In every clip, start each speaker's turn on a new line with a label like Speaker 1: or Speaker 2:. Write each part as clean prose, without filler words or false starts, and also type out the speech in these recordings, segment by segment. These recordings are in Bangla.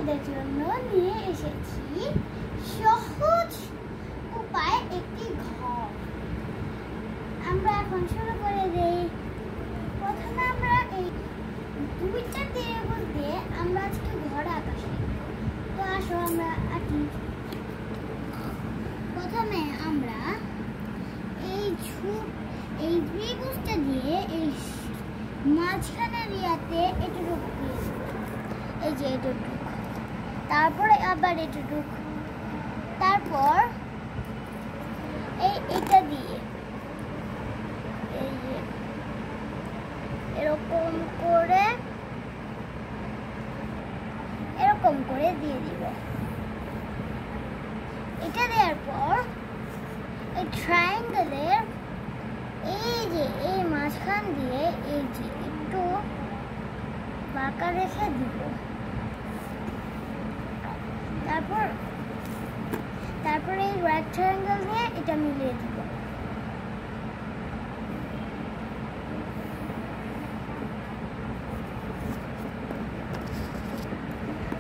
Speaker 1: তোমাদের জন্য নিয়ে এসেছি সহজ উপায় একটি ঘর। আমরা এখন শুরু করে দেই। প্রথমে আমরা এই দুইটা ত্রিভুজ দিয়ে আমরা আজকে ঘর আঁকা শিখব। তো আসো আমরা আঁকি। প্রথমে আমরা এই ত্রিভুজটা দিয়ে এই মাঝখানের ইয়াতে এটুকু দিয়ে এই যে এটুকু, তারপরে আবার এটুকু, তারপর এটা দিয়ে এই যে এরকম করে দিয়ে দিব। এটা দেওয়ার পর এই ট্রায়াঙ্গেলের এই যে এই মাঝখান দিয়ে এই যে একটু বাঁকা রেখে দিব। তারপর এই রেক্ট্যাঙ্গেল দিয়ে এটা মিলিয়ে দিব।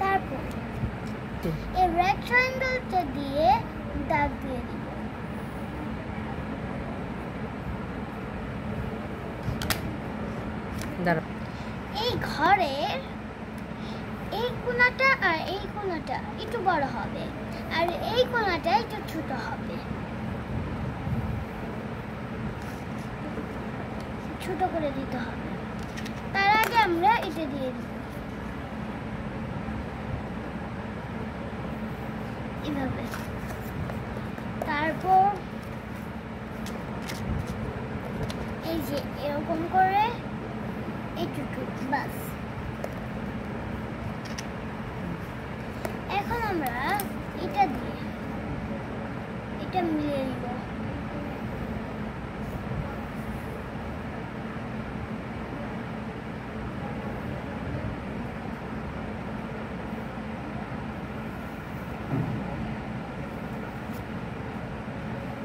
Speaker 1: তারপর এই রেক্ট্যাঙ্গেলটা দিয়ে দাগ দিয়ে দিব। এই ঘরের এই কোণাটা আর এই কোণাটা একটু বড় হবে আর এই কোণাটা একটু ছোট হবে। ছোট করে দিতে হবে। তার আগে আমরা এটা দিয়ে দিব এভাবে। তারপর এই যে এরকম করে এইটুকু বাস। এখন আমরা এটা দিয়ে এটা মিলিয়ে দিব।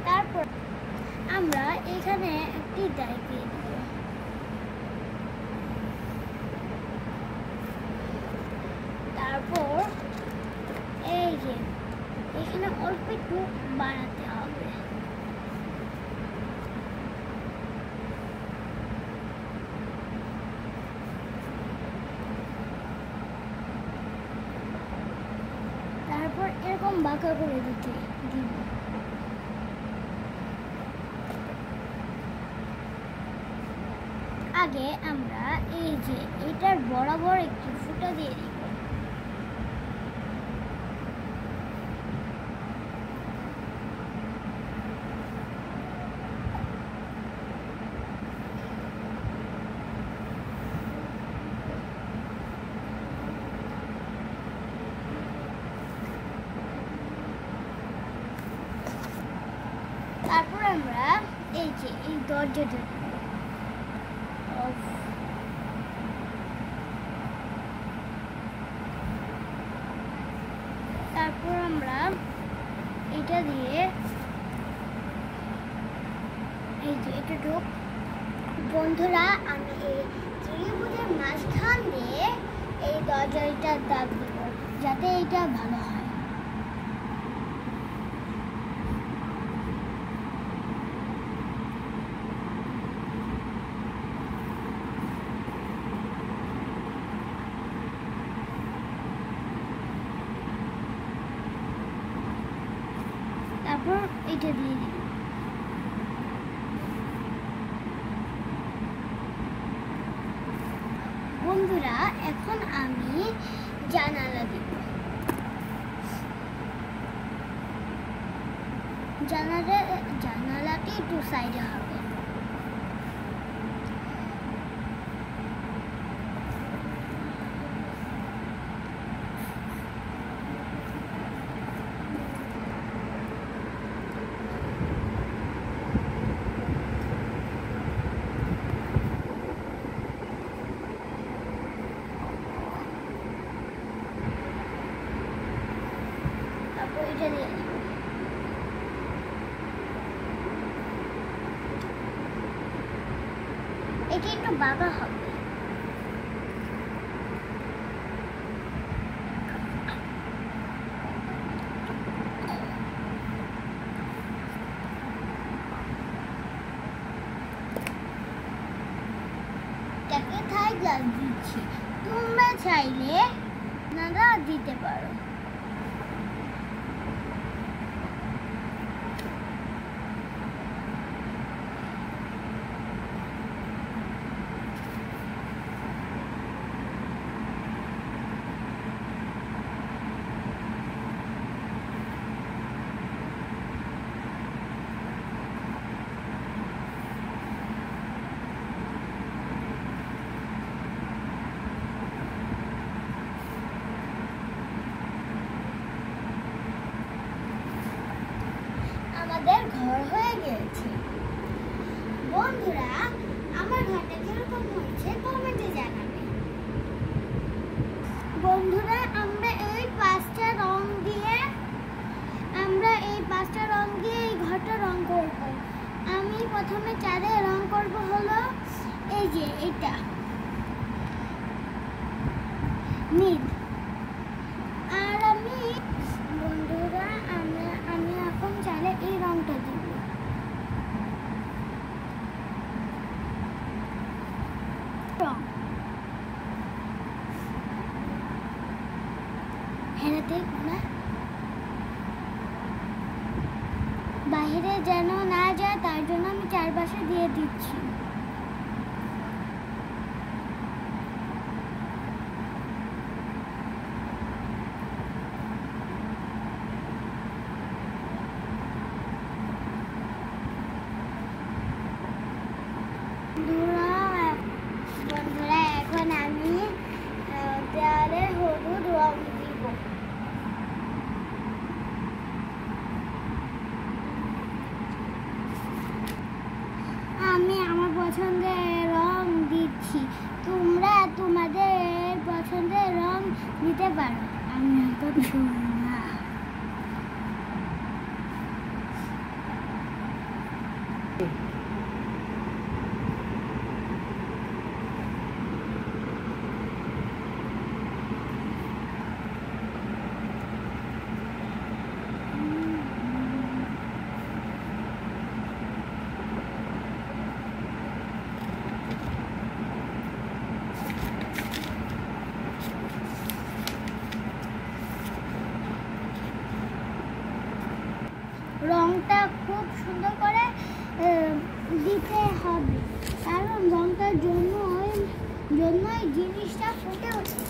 Speaker 1: তারপর আমরা এখানে একটি দাগ দিয়ে দিব। তারপর এই যে এখানে অল্প একটু বাড়াতে হবে। তারপর এরকম বাঁকা করে দিতে দিব। আগে আমরা এই যে এটার বরাবর একটু ফুটা দিয়ে দিব। তারপর আমরা এই যে এই দরজাটা তারপর আমরা এটা দিয়ে এই যে এটুকু। বন্ধুরা, আমি এই ত্রিভুজের মাঝখান দিয়ে এই দরজাটা দাগ দিব যাতে এটা ভালো হয়। তারপর এটা দিয়ে দিব। বন্ধুরা, এখন আমি জানালা দিব। জানালাটি একটু সাইডে হবে। এটা দিয়ে দিব। এটা একটু বাঁকা হবে। গ্লাস দিচ্ছি, তোমরা চাইলে নানা দিতে পারো। আমাদের ঘর হয়ে গেছে। বন্ধুরা, আমার ঘরটা কিরকম হয়েছে কমেন্টে জানাবে। বন্ধুরা, আমরা এই পাঁচটা রং দিয়ে এই ঘরটা রং করব। আমি প্রথমে চাঁদে রং করব হলো এই যে এটা নীল। আর বন্ধুরা, আমি এখন চাইলে এই রংটা দিব। বাইরে যেন না যায় তার জন্য আমি চারপাশে দিয়ে দিচ্ছি। বন্ধুরা, এখন আমি দেয়ালে হলুদ রং দিব। আমি আমার পছন্দের রং দিচ্ছি, তোমরা তোমাদের পছন্দের রং দিতে পারো। আমি এখন রংটা খুব সুন্দর করে দিতে হবে, কারণ রংটার জন্যই জিনিসটা ফুটে ওঠে।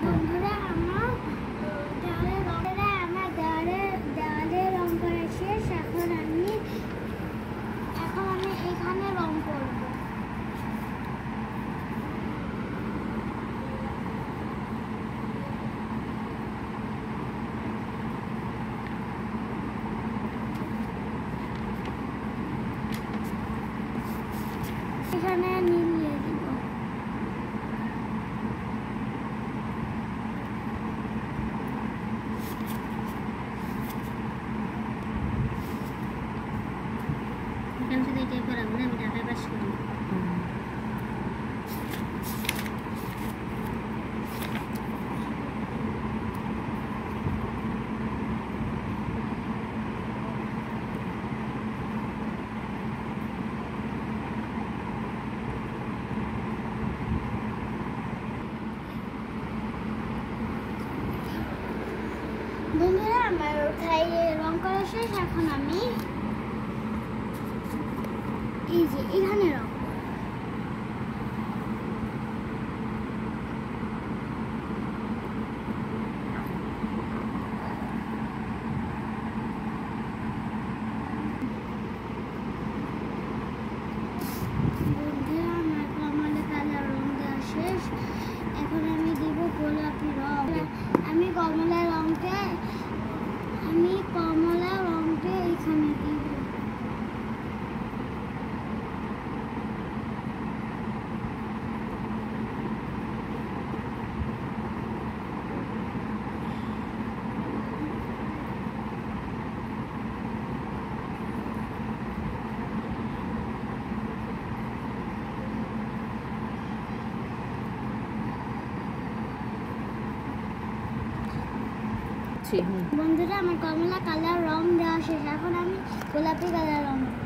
Speaker 1: বন্ধুরা, আমার দেওয়ালে রং করা শেষ। এখন আমি এখানে রং করব। এখানে নীল দিয়ে দিব। বন্ধুরা, আমার উঠাই রং করা শেষ। এখন আমি এই যে এখানে রং শেষ। এখন আমি দিব গোলাপি রং। আমি কমলা রংটা এখানে দিব।
Speaker 2: বুঝছি।
Speaker 1: বন্ধুরা, আমার কমলা কালার রং দেওয়া শেষ, এখন আমি গোলাপি কালার রং দেব।